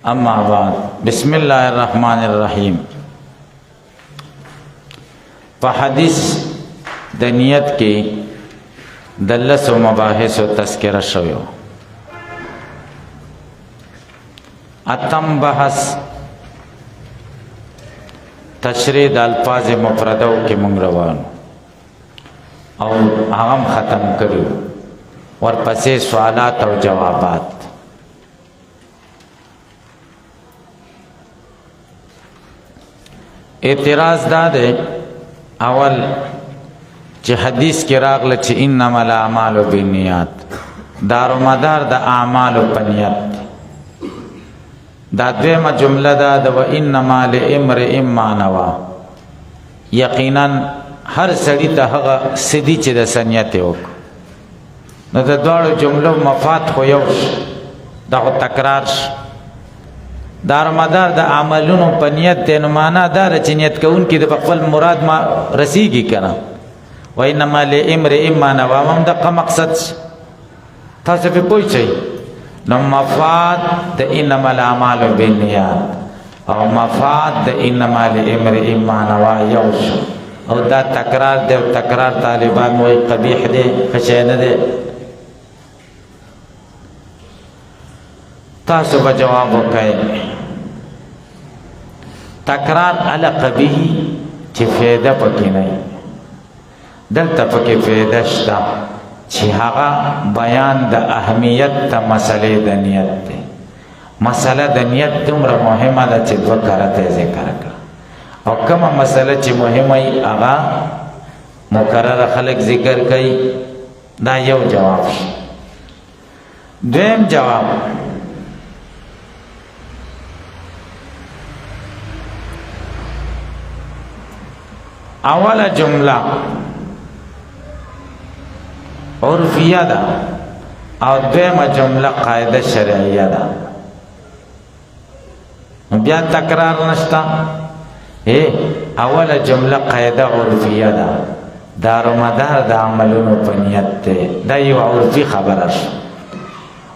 اما بعد بسم الله الرحمن الرحیم. په حدیث د نیت کې د لسو مباحث او تذکرہ شوی. اتم بحث تشریح د الفاظ مفردو کې مونږ روانو او هغه ختم کړو. ورپسې سوالات او جوابات. اعتراض دا ده اول چې حدیث کې راغله چې انما الاعمال بالنیات، دار و مدار د اعمالو په نیت. دا دویمه جمله ده د وانما لامرئ ما نوى، یقینا هر سړي ته هغه سدي چې د سنیت وک. نو د دواړو جملو مفاد خو یو دا تکرار دار مدار د عملونو په نیت دی. نو معنا دا چې نیت کوونکي د خپل مراد ما رسیږي کنه. و انما لامرئ ما نوى هم دغه مقصد تاسو په پوه شئ. نو مفاد د انما الاعمال بالنیات او مفاد د انما لامرئ ما نوى یو شو. او دا تکرار دی. تکرار طالبان وایي قبیح دی، ښه نه دی. تاسو به جواب وکړئ. تکرار علی قبیح چې فایده پکې نه وي. دلته پکې فایده شته چې هغه بیان د اهمیت د مسلې د نیت دی. مسله د نیت دومره مهمه ده چې دوه کارته ذکر کړه. او کومه مسله چې مهمه وي هغه مکرره خلک ذکر کوي. دا یو جواب شي. دویم جواب اوله جمله عرفیه ده او دویمه جمله قاعده شرعیه ده. بیا تکرار نشتا. اوله جمله قاعده عرفیه ده، دار و مدار د عملونو په نیت ده. دا یو عرفي خبره شو.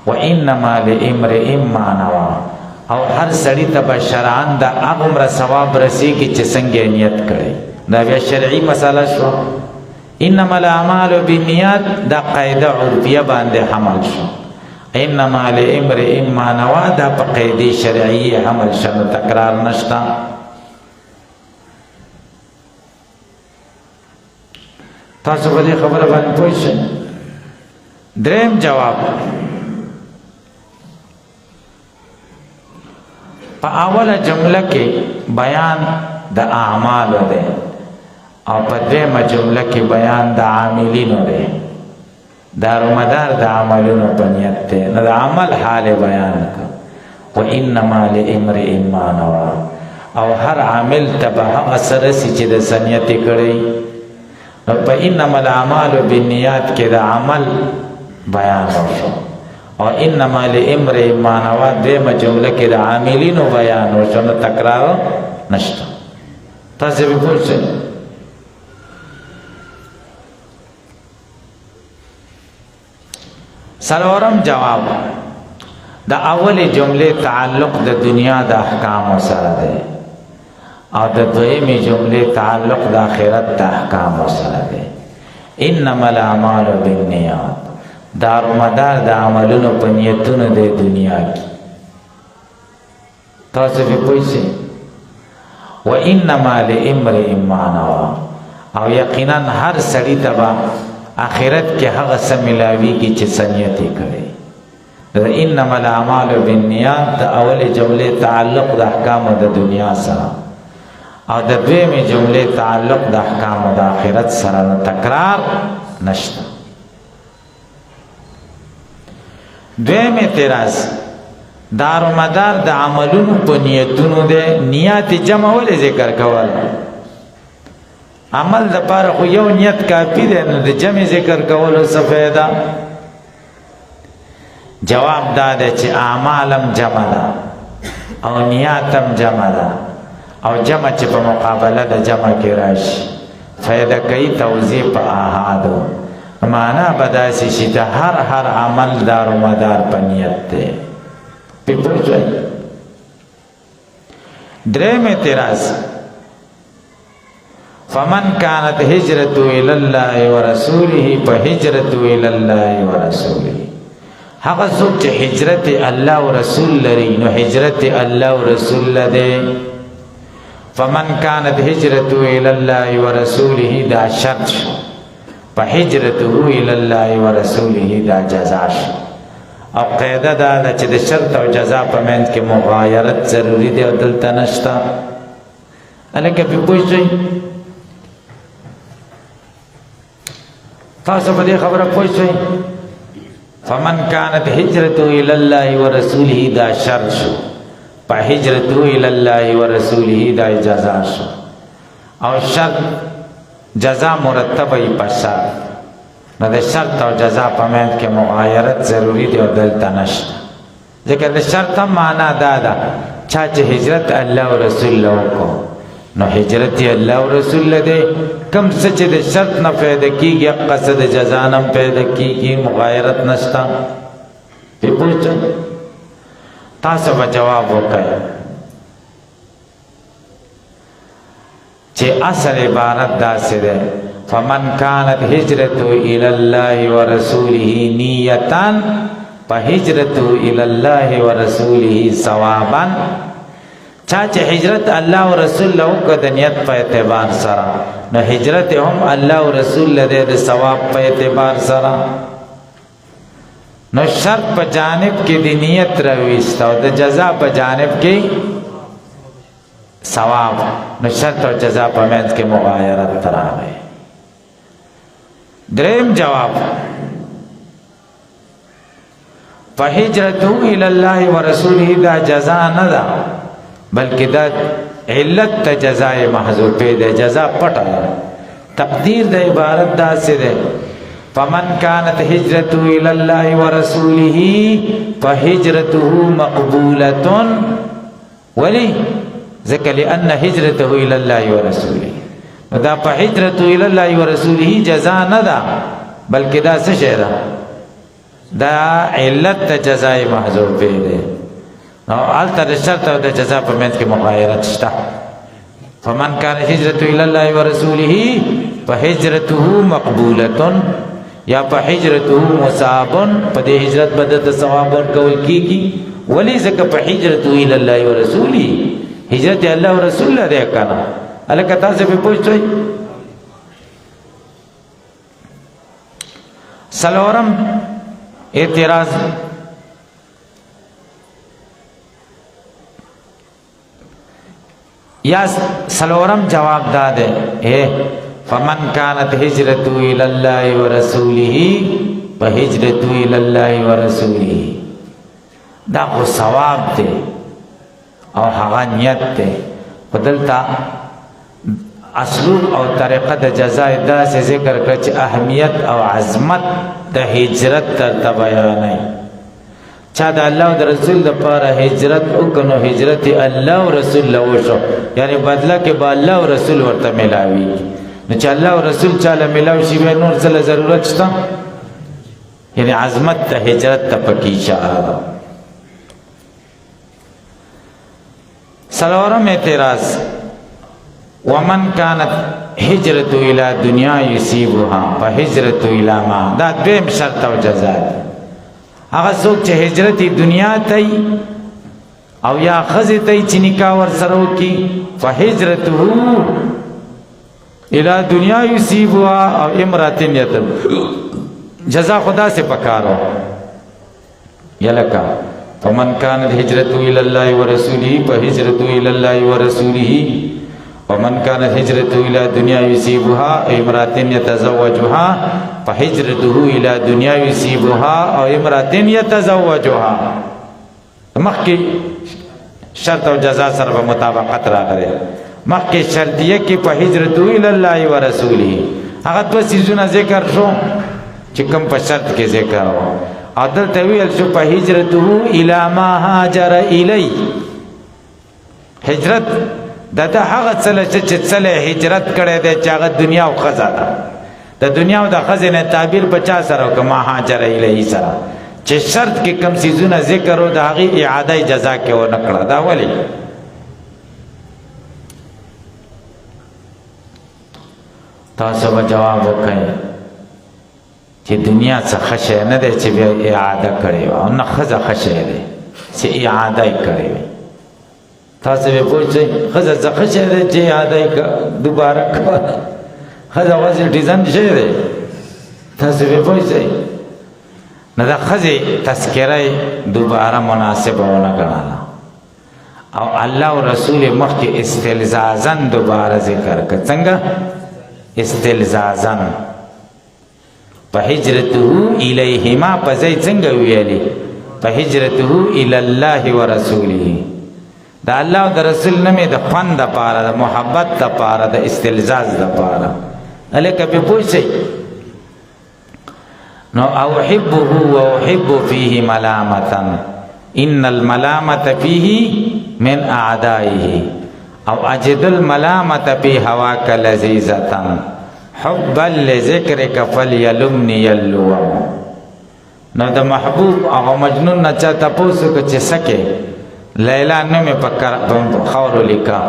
و انما لامرئ ما نوى، او هر سړي ته به شرعاً د هغومره ثواب رسیږي چې څنګه نیت کړی. دا بیا شرعي مسله شو. انما الاعمال بالنیات دا قاعده عرفیه باندې حمل شو. انما لامرئ ما نوى دا په قاعده شرعي حمل شو. تکرار نشتا. تاسو په دې خبره باندې پوه شئ. دریم جواب په اوله جمله کې بیان د اعمالو دی او په دویمه جمله کې بیان د عاملینو دی. دار و مدار د عملونو په نیت دی. نو د عمل حال بیان کړ. و انما لامرئ ما نوى، او هر عامل ته به هغه څه رسي چې د سنیت یې کړی. نو په انما الاعمال بالنیات کې د عمل بیان وشو. او انما لامرئ ما نوى دویمه جمله کې د عاملینو بیان وشو. نو تکرار نشته. تاسو به پوه شئ. څلورم جواب د اولې جملې تعلق د دنیا د احکامو سره دی او د دویمې جملې تعلق د آخرت د احکامو سره دی. انما الاعمال بالنیات، دار و مدار د عملونو په نیتونو د دنیا کې. تاسو به پوه شئ. و انما لامرئ ما نوى، او یقینا هر سړي ته به آخرت کې هغه څه ملاویږي چې څه نیت یې کړی. انما الاعمال بالنیات د اولې جملې تعلق د احکامو د دنیا سره او د دویمې جملې تعلق د احکامو د آخرت سره. نو تکرار نشته. دویم اعتراض دار و مدار د عملونو په نیتونو دی. نیت جمع ولې ذکر کول؟ عمل د پاره خو یو نیت کافی دی. نو د جمع ذکر کولو څه فایده؟ جواب دا دی چې اعمالم جمع ده او نیاتم جمع ده. او جمع چې په مقابله د جمع کې راشي فایده کوي توزیع په احادو. معنا بداسي شي ته هر عمل دار و مدار په نیت دی. په پوه شئ. دریم اعتراض فمن كانت هجرته الى الله ورسوله فهجرته الى الله ورسوله هغه څوک چې هجرت الله او رسول لري نو هجرت الله او رسول لده فمن كانت هجرته الى الله ورسوله دا شرط فهجرته الى الله ورسوله دا جزاء او قاعده دا چې د شرط او جزاء په منځ کې مغایرت ضروری دی او دلته نشته الکه په پوښتنه تاسو په دې خبره پوښتنه فمن كانت هجرته الى الله ورسوله دا شرط شو فهجرته الى الله ورسوله دا جزاء شو او شرط جزاء مرتبه په شرط نو د شرط او جزاء په منځ کې مغایرت ضروری دی او دلته نشته ځکه د شرط معنا دا ده چې هجرت الله او رسول له کو نو هجرت الله او رسول له دې کم څه چې د شرط نه پیدا کیږي قصد جزاء نه پیدا کیږي مغایرت نشته په پوښتنه تاسو به جواب وکړئ چې اصل عبارت داسې ده فمن كانت هجرته الى الله ورسوله نية فهجرته الى الله ورسوله ثوابا چې هجرت الله او رسول له کو د نیت په اعتبار سره نو هجرت هم الله او رسول له د ثواب په اعتبار سره نو شرط په جانب کې د نیت راويست او د جزاء په جانب کې ثواب نو شرط او جزاء په منځ کې مغایرت راغی دریم جواب فهجرته الى الله ورسوله دا جزاء نه ده بلکې دا علت ته جزاء محذوفه ده جزاء پټه تقدیر د عبارت دا سره ده فمن كانت هجرته الى الله ورسوله فهجرته مقبوله ولي ذکر لان هجرته الى الله ورسوله دا فهجرته الى الله ورسوله جزاء نه ده بلکې دا څه شی ده دا علت ته جزاء محذوفه ده نو الته شرط او د جزاء په منځ کې مغایرت شته فمن كان هجرته الى الله ورسوله فهجرته مقبوله یا فهجرته مصاب په دې هجرت بدل ثواب ورکول کیږي ولی ځکه فهجرته الى الله ورسوله هجرت الله او رسول الله ده کنه الکه تاسو په پوښتنه سلورم اعتراض یا سلورم جواب داده فمن كانت هجرته الى الله ورسوله فهجرته الى الله ورسوله دا خو ثواب دی او هغه نیت دی بدلتا اصول او طریقه د جزاء داسې ذکر کړ چې اهمیت او عظمت د هجرت ته بیانای چا د الله او د رسول لپاره هجرت وکړو هجرت الله او رسول له وشو یعنی بدله کې به الله او رسول ورته ملاوي نو چې الله او رسول چاله ملاوي شي به نور څه ضرورت شته یعنی عظمت ته هجرت ته پکې اشاره سلورم اعتراض ومن كانت هجرته الى دنيا يصيبها فهجرته الى ما دا دویم شرط او جزاء هغه څوک چې هجرت دنیا ته او یا خزه ته چې نکاح ور سره وکي فهجرته الى دنیا يصيبها او امراتن يتم جزاء خدا سے پکارو یلکا فمن كانت هجرته الى الله ورسوله فهجرته الى الله ورسوله ومن كانت هجرته الى دنيا يصيبها امرأة يتزوجها فهجرته الى دنيا يصيبها او امرأة يتزوجها مخکې شرط او جزاء سره مطابقت راغلی مخکې شرطیه کې فهجرته الى الله ورسوله هغه دوه سيزونه ذکر شو چې کوم په شرط کې ذکر و عدل تویل شو فهجرته الى ما هاجر الی هجرت دا هغه څه چې څله هجرت کړي د چاغه دنیا او خزانه د دنیا او د خزانه تعبیر 50 سره کما هاجر الیه سره چې شرط کې کم سيزونه ذکر او د هغه اعاده جزاء کې و نکړه دا ولی تاسو به جواب وکړئ چې دنیا څه ښه شی نه دی چې بیا اعاده کړې وه او نه ښځه ښه شی دی چې اعاده یې کړې وي تاسو به پوه شئ ښځه څه ښه شی دی چې اعاده یې دوباره کوه ښځه غوښې ډیزاین شی دی تاسو به پوه شئ نو د ښځې تذکره یې دوباره مناسبه ونه ګڼله او الله او رسول مخکې استلزازن دوباره ذکر کړ څنګه استلزازن فهجرته الیهما پځای څنګه ویلي فهجرته الی الله ورسوله دا الله او د رسول نومې د خوند دپاره د محبت دپاره د استلزاز دپاره هلکه پې پوه شئ نو اوحبه واحب فيه ملامة ان الملامة فيه من اعدائه او اجد الملامة في هواك لذيذة حبا لذكرك فليلمني يلوم نو د محبوب او مجنون نه چا تپوسو که چې سکه لیلا نومې په خاورو لیکا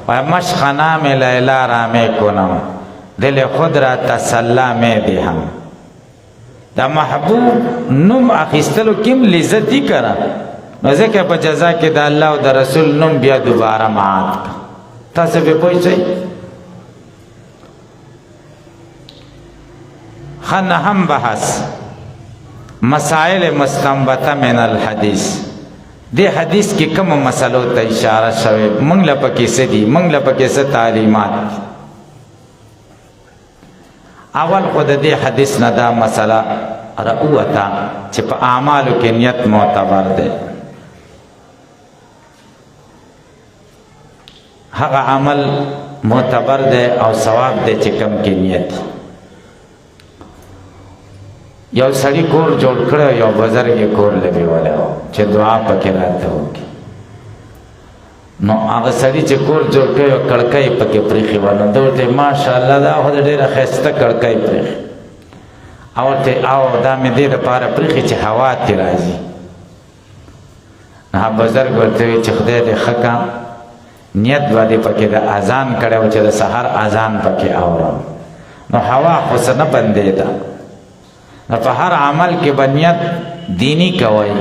و مشخنا میں لیلا رامے کنم دل خود را تسلا میں دهم دا محبوب نوم اخیستلو کم لذتی کرا نو ځکه په جزا کې د الله او د رسول نوم بیا دوباره معاد کا تاسو به پوه شئ خن هم بحث مسائل مستنبطه من الحدیث دی حدیث کې کوم مسلو ته اشاره شوی موږ له پکې څه دي موږ له پکې څه تعلیمات اول خو د دې حدیث نه دا مسله راووته چې په اعمالو کې نیت معتبر دی هغه عمل معتبر دی او ثواب دی چې کم کې نیت یو سړی کور جوړ کړی یو بزرګ یې کور لګولی و چې دعا پکې راته وکړي نو هغه سړي چې کور جوړ کړی و کړکۍ پکې پرېښې وه نو ده ورته ماشاءالله دا خو د ډېره ښایسته کړکۍ پرېښې او ورته او دا مې دې دپاره پرېښې چې هوا ترې راځي نو هغه بزرګ ورته وایي چې خدای دې ښه کړه نیت به دې پکې د اذان کړی و چې د سحر اذان پکې اورم نو هوا خو څه نه بندېده نو په هر عمل کې به نیت دینی کوئ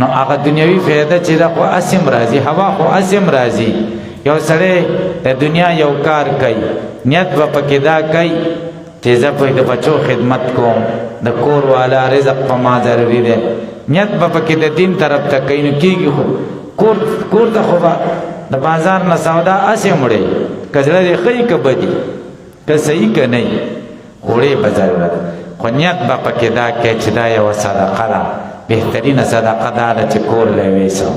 نو هغه دنیوي فایده چې ده خو اسم راځي هوا خو اسم راځي یو سړی د دنیا یو کار کوي نیت به پکې دا کوي چې زه په د بچو خدمت کوم د کور والا رزق په ما ضروري دی نیت به پکې د دین طرف ته کوي نو کېږي خو کور ته خو به د بازار نه سودا اسې مړی که زړه دې ښه یي که بدي که صحیح که نه یي خوړې به ضرورت خو نیت به پکې دا کوي چې دا یوه صدقه ده بهترینه صدقه دا ده چې کور له ویسم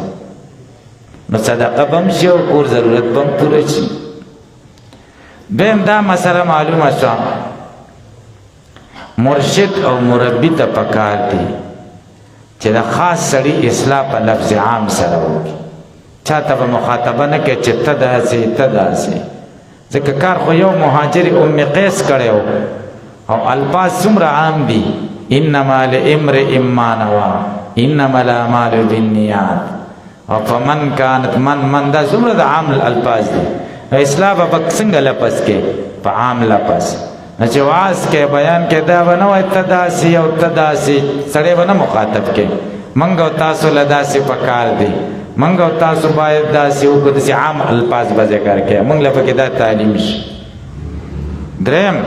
نو صدقه به هم شي او کور ضرورت به هم پوره شي دویم دا مسله معلومه شوه مرشد او مربي ته پکار دي چې د خاص سړي اصلاح په لفظ عام سره وکړي چا ته به مخاطبه نه کوي چې ته داسې ته داسې ځکه کار خو یو مهاجر ام قیس کړی و او الفاظ څومره عام دي انما لامرئ ما نوى انما الاعمال بالنیات او فمن كانت من دا څومره د عام الفاظ دي اصلاح به څنګه لفظ کې په عام لفظ نو چې واعظ کې بیان کې دا به نه وایي ته داسې او ته داسې سړی به نه مخاطب کې موږ او تاسو له داسې پکار دي موږ او تاسو باید داسې وکړو داسې عام الفاظ به ذکر کې موږ له پکې دا تعلیم شي دریم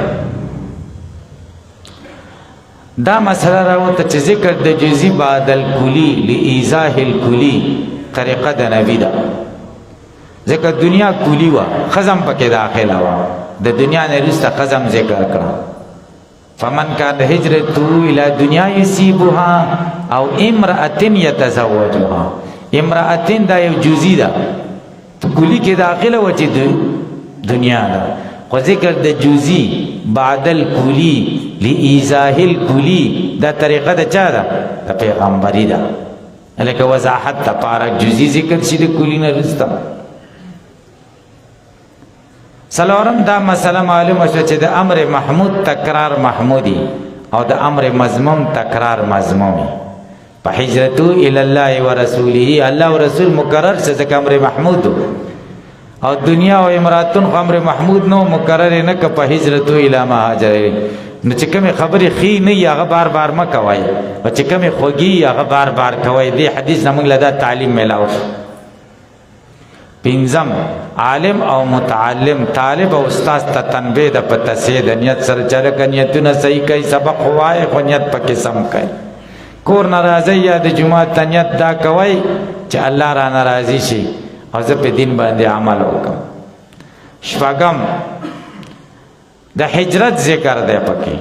دا مسله راوته چې ذکر د جزئی بعد الکلی لایضاح الکلی طریقه د نبی ده ځکه دنیا کلی وه ښځه پکې داخله وه د دنیا نه وروسته ښځه ذکر کړه فمن کان هجرته الی دنیا یصیبها او امرأة یتزوجها امرأة دا یو جزئی ده کلی کې داخله وه چې دنیا ده خو ذکر د جزئی بعد الکلی لایضاح الکلی دا طریقه د چا ده د پیغمبري ده لکه وضاحت دپاره جزئی ذکر شي د کلی نه وروسته څلورم دا مسله معلومه شوه چې د امر محمود تکرار محمودي او د امر مذموم تکرار مذمومي په هجرتو الی الله ورسوله الله او رسول مکرر څه ځکه امر محمود او دنیا او امراتن خمر محمود نو مقرر نه ک په هجرت الی ما هاجر نو چې کوم خبرې خې نه هغه بار بار ما کوي او چې کوم خوږي هغه بار بار کوي. دې حدیث زموږ لدا تعلیم ملاو. پنځم عالم او متعلم طالب او استاد ته تنبیه د پتسې د نیت سره چره ک نیتونه صحیح کوي سبق وای خو نیت پکې سم کوي. کور ناراضي یا د جمعه ته نیت دا کوي چې الله را ناراضي شي او زه په دین باندې عمل وکم. شپږم د هجرت ذکر دی پکې.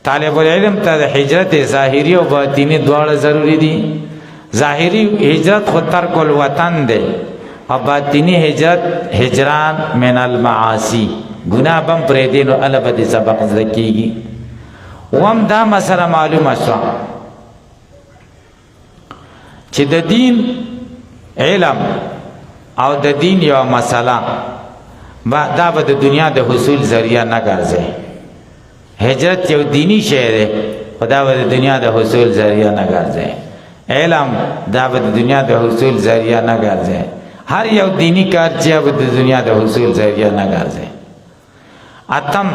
طالب العلم ته د هجرت ظاهری او باطینی دواړه ضروری دي. ظاهری هجرت خو ترک الوطن دی او باطینی هجرت هجران من المعاصی گناه بم پرې دي نو الله به سبق زکیږي. وم دا مسله معلومه شو چې د دین علم او د دین یو مسله دا به د دنیا د حصول ذریعہ نه ګرځي. هجرت یو دینی شی دی خدا به د دنیا د حصول ذریعہ نه ګرځي. علم دا به د دنیا د حصول ذریعہ نه ګرځي. هر یو دینی کار چې به د دنیا د حصول ذریعہ نه ګرځي. اتم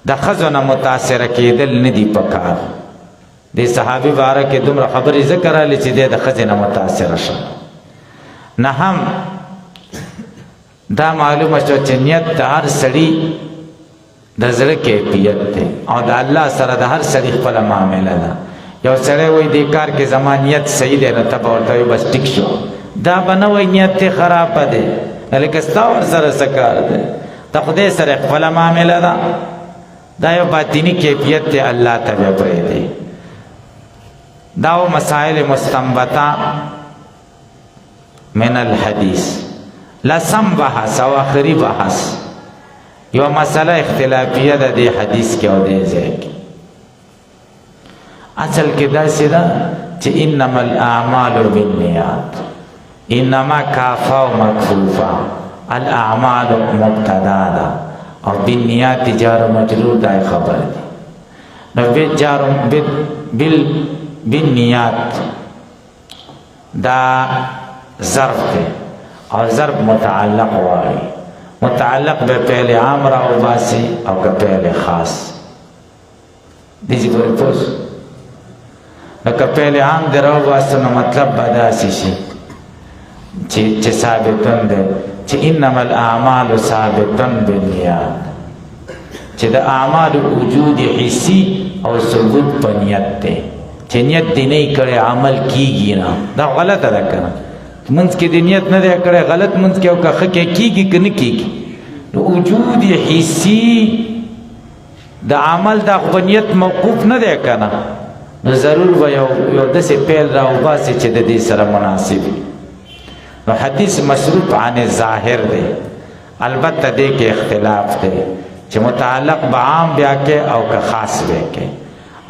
د خزونه متاثر کېدل نه دی پکار. د صحابي باره کې دومره خبرې ذکر علی چې د خزینه متاثر شو. نه هم دا معلومه شو چې نیت د هر سړي د زړه کیفیت دی او د الله سره د هر سړي خپل معامله ده. یو سړی وایي د کار کې زما نیت صحیح دی نو ته به ورته وایي بس ټیک شو. دا به نه وایي نیت یې خرابه دی لکه ستا ورسره څه کار دی. د خدای سره خپله معامله ده. دا یو باطینی کیفیت دی الله ته بیا پرېږدي. دا مسائل مستنبطه من الحدیث. لسم بحث او آخری بحث یو مسئله اختلافیه ده دی حدیث کې او دی ځای کې. اصل کې داسې ده چې انما الاعمال بالنیات انما کافه و مکفوفه الاعمال مبتدا ده او بالنیات جار و مجرور دا خبر دی. نو بالنیات دا ظرف دی او ظرف متعلق واری. متعلق به فعل عام را وباسي او که فعل خاص دیجی پوری پوس. نو که فعل عام دی را وباسي نو مطلب بداسی شي چې ثابتون دی چې انما الاعمال ثابتون بالنیات چې د اعمال وجود حسی او ثبوت په نیت دی. چې نیت دی نه کړي عمل کیږي نه. دا غلطه ده کنه. منځ کې د نیت نه دی کړی غلط منځ کې او که ښه کېږي که نه کېږي نو وجود حسي د عمل دا خو نیت موقوف نه دی که نه نو ضرور به یو داسې فعل راوباسي چې د دې سره مناسب وي. نو حدیث مصروف عن ظاهر دی. البته دې کې اختلاف دی چې متعلق به عام بیا کې او که خاص بیا کې.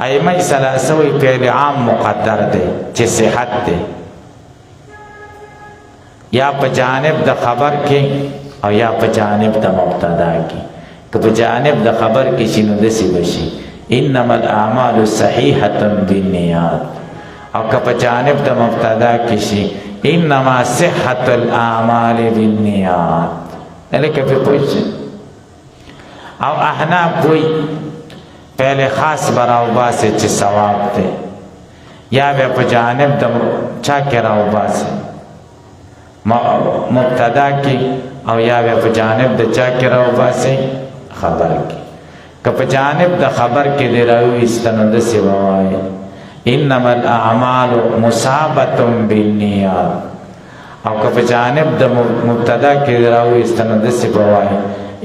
ائمه ثلاثه وایي فعل عام مقدر دی چې صحت دی یا په جانب د خبر کې او یا په جانب د مبتدا کې. که په جانب د خبر کې شي نو داسې بشي انما الاعمال صحیحه بالنیات او که په جانب د مبتدا کې شي انما صحة الاعمال بالنیات. لکه په پوښتنه او احناف وایي فعل خاص براو باسي چې ثواب دی یا به په جانب د چا کې راو باسي مبتدا کی او یا په جانب د چا کې راو باسي خبر کی. که په جانب د خبر کې دی راوي استنو د سی وای انما الاعمال مصابه بالنیات او که په جانب د مبتدا کې راوي استنو د سی وای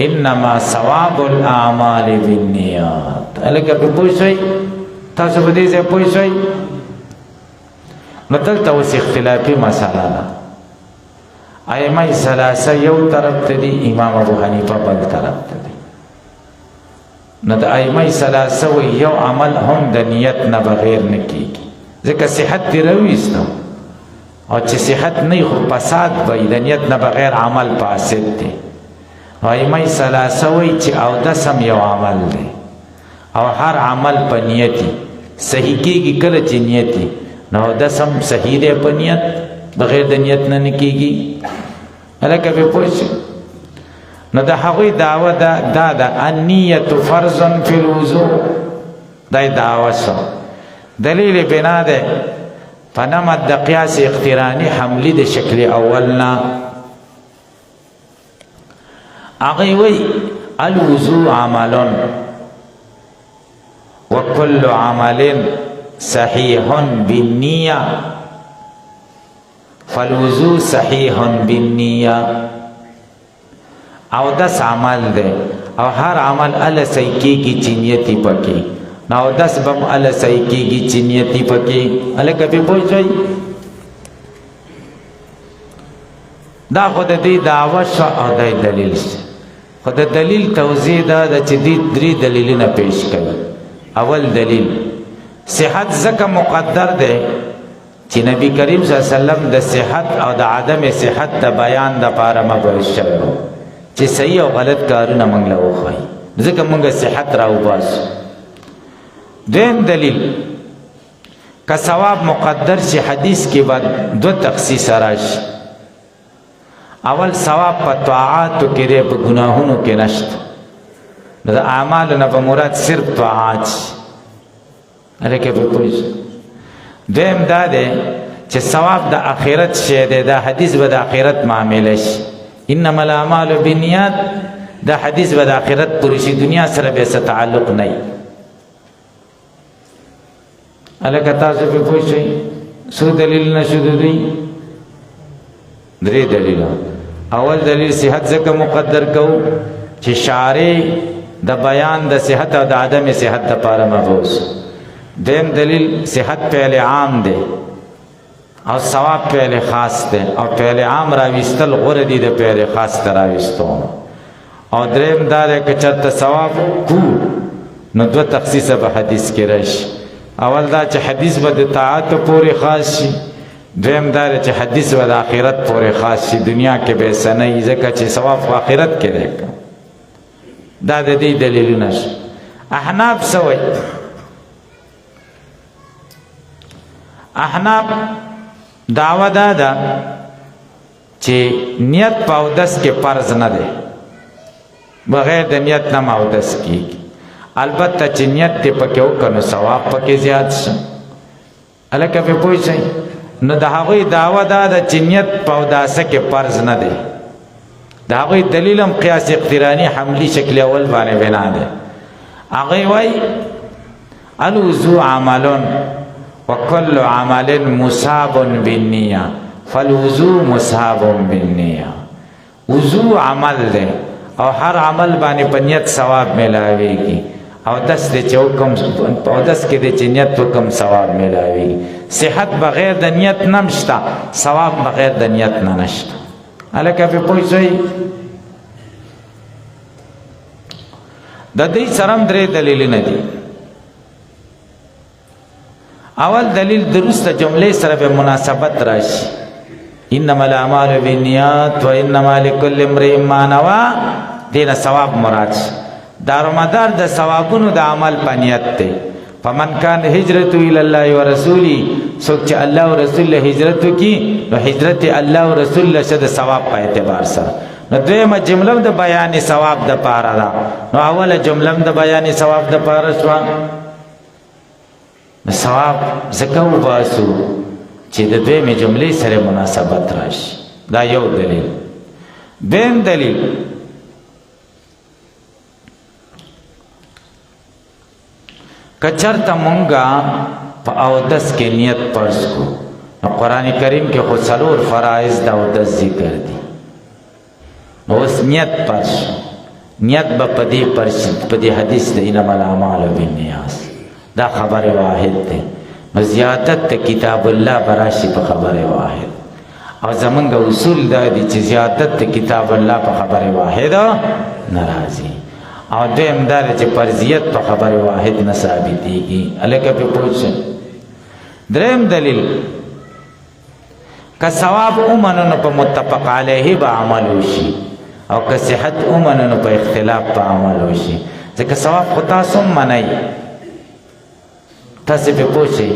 انما ثواب الاعمال بالنیات. الکه په پوښي تاسو به دې څه پوښي مطلب تاسو اختلافي مساله ده. ائمه ثلاثه یو طرف ته دي امام ابو حنیفه بل طرف ته دي. نو د ائمه ثلاثه و یو عمل هم د نیت نه بغیر نه کیږي ځکه صحت دی راويستو او چې صحت نه خو فساد وي د نیت نه بغیر عمل فاسد دی. ائمه ثلاثه و چې او د سم یو عمل دی او هر عمل په نیتی صحیح کیږي کله چې نیتی نو د سم صحیح دی په نیت بغیر د نیت نه کیږي. هلکه به پوه شي. نو د هغوی دعوه دا ده النیت فرض فی الوضوء، دا دعوه شو. دلیل بنا ده په نمط د قیاس اقترانی حملی د شکل اولنا. هغوی وی الوضوء عمل وكل عمل صحيح بالنية، فالوضوء صحيح بالنية. او دس عمل ده او هر عمل ال صحیح کی چنیتی پکی، نو دس بم ال صحیح کی چنیتی پکی. ال کبھی پوچھئی دا خود دی دعوت شو او دا دلیل شو. خود دلیل توضیح دا چې دی درې دلیلونه پیش کړي. اول دلیل صحت زکه مقدر ده چې نبی کریم صلی الله علیه وسلم د صحت او د عدم صحت د بیان د پاره مبعوث شوی چې صحیح او غلط کارونه موږ له وخایي، ځکه موږ صحت راوباسو. دویم دلیل که ثواب مقدر شي حدیث کې بعد دو تخصیص راشي. اول ثواب په طاعاتو کې دی، په ګناهونو کې نشته. د اعمالو نه په مراد صرف طاعات. هلکه به پوه شي. دویم دا دی چې ثواب د آخرت شی دی، دا حدیث به د آخرت معامله شي. انما الاعمال بالنیات، دا حدیث به د آخرت پورې شي، دنیا سره به څه تعلق نه وي. هلکه تاسو به پوه شئ څو دلیلونه شو د دوی؟ درې دلیله. اول دلیل صحت ځکه مقدر کوو چې شارع د بیان د صحت او د عدم صحت دپاره مبعوث. دویم دلیل صحت فعل عام دی او ثواب فعل خاص دی، او فعل عام راویستل غوره دی د فعل خاص ته راویستو. او دریم دا دی که چېرته ثواب کو نو دوه تخصیصه به حدیث کې راشي. اول دا چې حدیث به د طاعت پورې خاص شي، دویم دا دی چې حدیث به د آخرت پورې خاص شي، دنیا کې به څه نه وي، ځکه چې ثواب په آخرت کې دی. دا د دې دلیلونه شو. احناف څه وایي؟ احناف دعوه دا ده چې نیت په اودس کې فرض نه دی، بغیر د نیت نه اودس کېږي. البته چې نیت دې پکې وکړو نو ثواب پکې زیات شي. هلکه پې پوه شئ. نو د هغوی دعوه دا ده چې نیت په اوداسه کې فرض نه دی. د هغوی دلیل هم قیاس اقترانی حملی شکل اول باندې بنا دی. هغوی وایي الوضوء عمل وكل عمل مصاب بالنیه، فالوضوء مصاب بالنیه. وضوء عمل دی او هر عمل باندې په نیت ثواب میلاویږي. او دس دی چې حکم او دس کې دی چې نیت حکم ثواب میلاویږي. صحت بغیر د نیت نه نشته، ثواب بغیر د نیت نه نشته. هلکه پې پوه شئ. د دې سره هم درې دلیلونه دي. اول دلیل درسته جملې سره به مناسبت راشي. انما الاعمال بالنیات و انما لكل امرئ ما نوى، دینه ثواب مراد شي. دارومدار د ثوابونو د عمل په نیت دی. فمن کان هجرت الى الله ورسوله، څوک چې الله او رسول له هجرت وکړي نو هجرت الله او رسول له د ثواب په اعتبار سره. نو دویمه جمله د بیان ثواب د پاره ده، نو اوله جمله د بیان ثواب د پاره شوه. ثواب ځکه وباسو چې د دویمې جملې سره مناسبت راشي. دا یو دلیل. دویم دلیل که چېرته مونږه په اودس کې نیت فرض کو، نو قرآن کریم کې خو څلور فرایض د اودس ذکر دي. نو اوس نیت فرض شو، نیت به په دې فرض شي په دې حدیث د انما الاعمال بالنیات. دا خبر واحد دی. نو زیادت د کتاب الله براشي په خبر واحد. او زمونږ اصول دا دي چې زیادت د کتاب الله په خبر واحد ناراضي. او دویم دا چې فرضیت په خبر واحد نه ثابتېږي. هلکه پې پوه شئ. دریم دلیل که ثواب ومنو نو په متفق علیه به عمل وشي، او که صحت ومنو نو په اختلاف په عمل وشي. ځکه ثواب خو تاسو هم منئ، تاسو پې پوه شئ.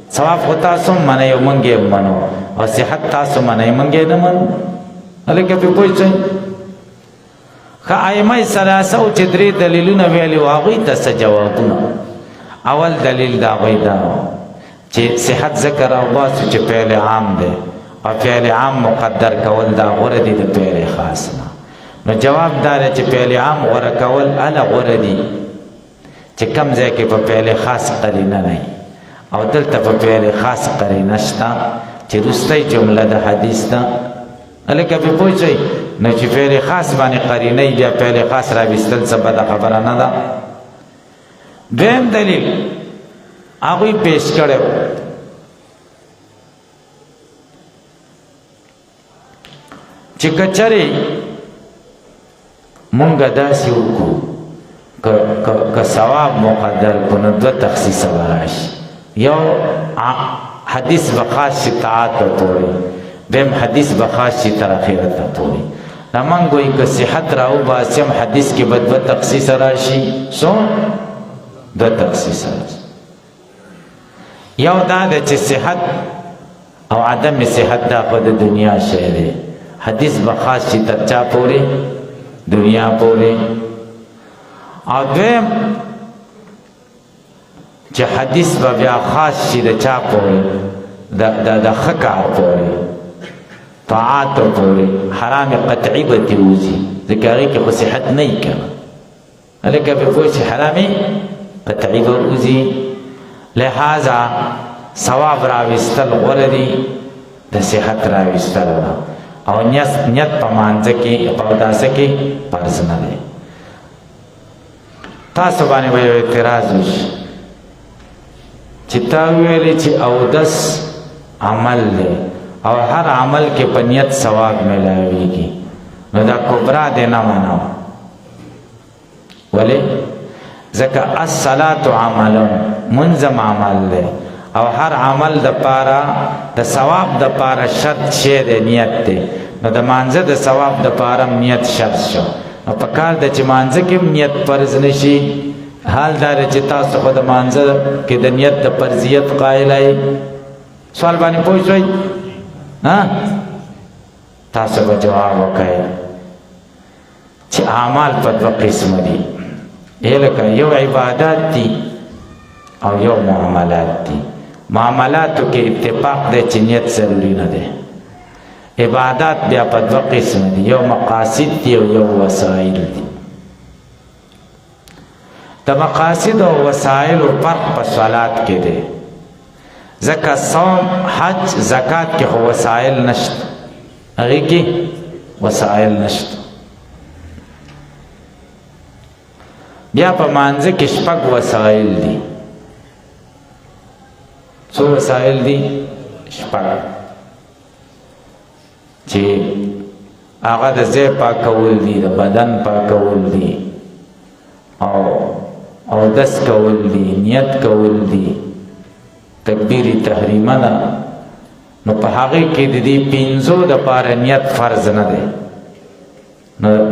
ثواب خو تاسو هم منئ او موږ یې منو، او صحت تاسو منئ موږ یې نه منو. هلکه په پوه شئ که ائمه ثلاثه او چې درې دلیلونه ویلي وو هغوی ته څه جوابونه اول دلیل د هغوی دا چې صحت ذکر او باسو چې فعل عام دی او فعل عام مقدر کول دا غوره دي د فعل خاص نه نو جواب دا دی چې فعل عام غوره کول هله غوره دي چې کم ځای کې په فعل خاص قرینه نه او دلته په فعل خاص قرینه شته چې وروستی جمله د حدیث ده هلکه پې پوه شئ نو چې فعل خاص باندې قرینه بیا فعل خاص راویستل څه بده خبره نه ده دویم دلیل هغوی پیش کړی چې که چرې مونږ داسې وکړو که ثواب مقدر کړو نو دوه تخصیصه به راشي یو حدیث به خاص شي طاعت پورې دویم حدیث به خاص شي تر اخرته پورې نو مونږ وایي که صحت راوباسي هم حدیث کې به دوه تخصیصه راشي څو دوه تخصیصه راشي یو دا ده چې صحت او عدم صحت دا خو د دنیا شی دی حدیث به خاص شي تر چا پورې دنیا پورې او دویم چې حدیث به بیا خاص شي د چا پورې د ښه کار پورې طاعت پورې حرام قطعي به ترې وځي ځکه هغې کې خو صحت نه وي که نه هلکه پې پوه چې حرامې قطعي به وځي لہذا ثواب راویستل غوره دي د صحت راویستل او نیت په مانځه کې په اوداسه کې فرض نه دی تاسو باندې به یو اعتراض وشي چې تا ویلې چې اودس عمل دی او هر عمل کې په نیت ثواب ملاویږي نو دا کبرا دی نه منو ولې ځکه الصلاة عمل منظم عمل دی او هر عمل د پاره د ثواب د پاره شرط شی دی نیت دی نو د مانځه د ثواب د پاره نیت شرط شو نو په کار د چې مانځه کې نیت فرض نشي حال دا چې تاسو خو د مانځه کې د نیت د فرضیت قایل یې سوال باندې پوه شئ تاسو به جواب وکړئ چې اعمال په دوه قسمه دي لکه یو عبادات دي او یو معاملات دي معاملاتو کې اتفاق دی چې نیت ضروري نه دی عبادات بیا په دوه قسم دي یو مقاصد دي او یو وسایل دي د مقاصد او وسایل فرق په صلات کې دی ځکه صوم حج زکات کې خو وسایل نشته هغې کې وسایل نشته بیا په مانځه کې شپږ وسایل دي څو وسایل دي شپږ چې هغه د ځای پاکول دي د بدن پاکول دي او دس کول دي نیت کول دي تکبیر تحریمه ده نو په هغې کې د دې پنځو دپاره نیت فرض نه دی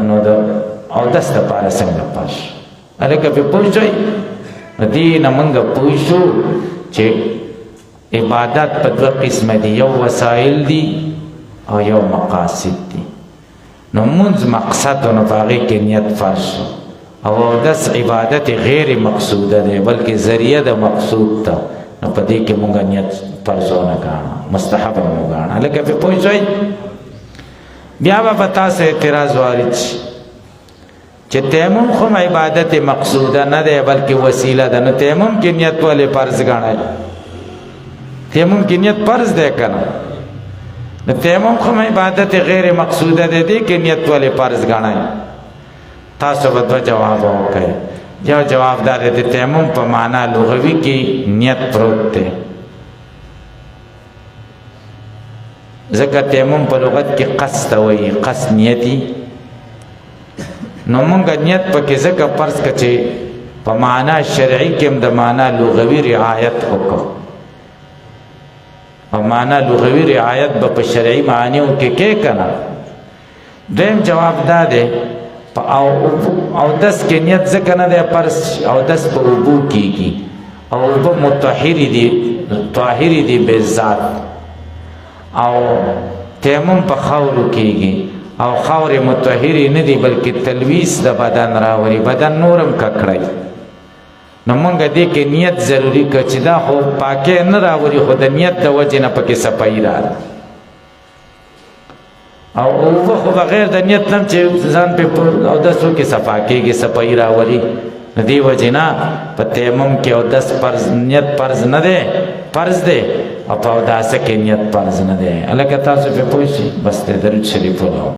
نو د اودس دپاره څنګه پاش هلکه پې پوه شئ نو دې نه موږ پوه شو چې عبادت په دوه قسمه دي یو وسایل دي او یو مقاصد دي نو مونځ مقصد نو په هغې کې نیت فرض شو او اودس عبادت غیر مقصوده دی بلکې ذریعه د مقصود ته نو په دې کې مونږ نیت فرض ونه ګاڼه مستحب مو ګاڼه هلکه پې پوه شئ بیا به په تاسو اعتراض وارد شي چې تیمم خو عبادت مقصوده نه دی بلکې وسیله ده نو تیمم کې نیت ولې فرض ګاڼئ تیمم کې نیت فرض دی که نه د تیمم خو عبادت غیر مقصوده دی دې کې نیت ولې فرض ګاڼئ تاسو به دوه جواب وکړئ یو جواب دا دی د تیمم په معنا لغوي کې نیت پروت دی ځکه تیمم په لغت کې قصد ته وایي قصد نیتي نو مونږ نیت پکې ځکه فرض کړه چې په معنا شرعي کې هم د معنا لغوي رعایت وکړو او معنا لغوي رعایت به په شرعي معنیو کې کې که نه دویم جواب دا دی اودس کې نیت ځکه نه دی فرض اودس په اوبو کېږي او اوبه طاهرې دي بې ذات او تیمم په خاورو کېږي او خاور مطهری نه دی بلکې تلویث د بدن راوړي بدن نورم ککړی نو مونږ دې کې نیت ضروری که چې دا خو پاکه نه راوړي خو د نیت د وجې نه پکې صفایي راغله او اوبه خو بغیر د نیت نه چې ځان پې اودس وکړي صفا کېږي صفایي راولي د دې وجې نه په تیمم کې اودس فرض نیت فرض نه دی فرض دی او په اوداسه کې نیت فرض نه دی هلکه تاسو پې پوه شئ بس دی درود شریف ولو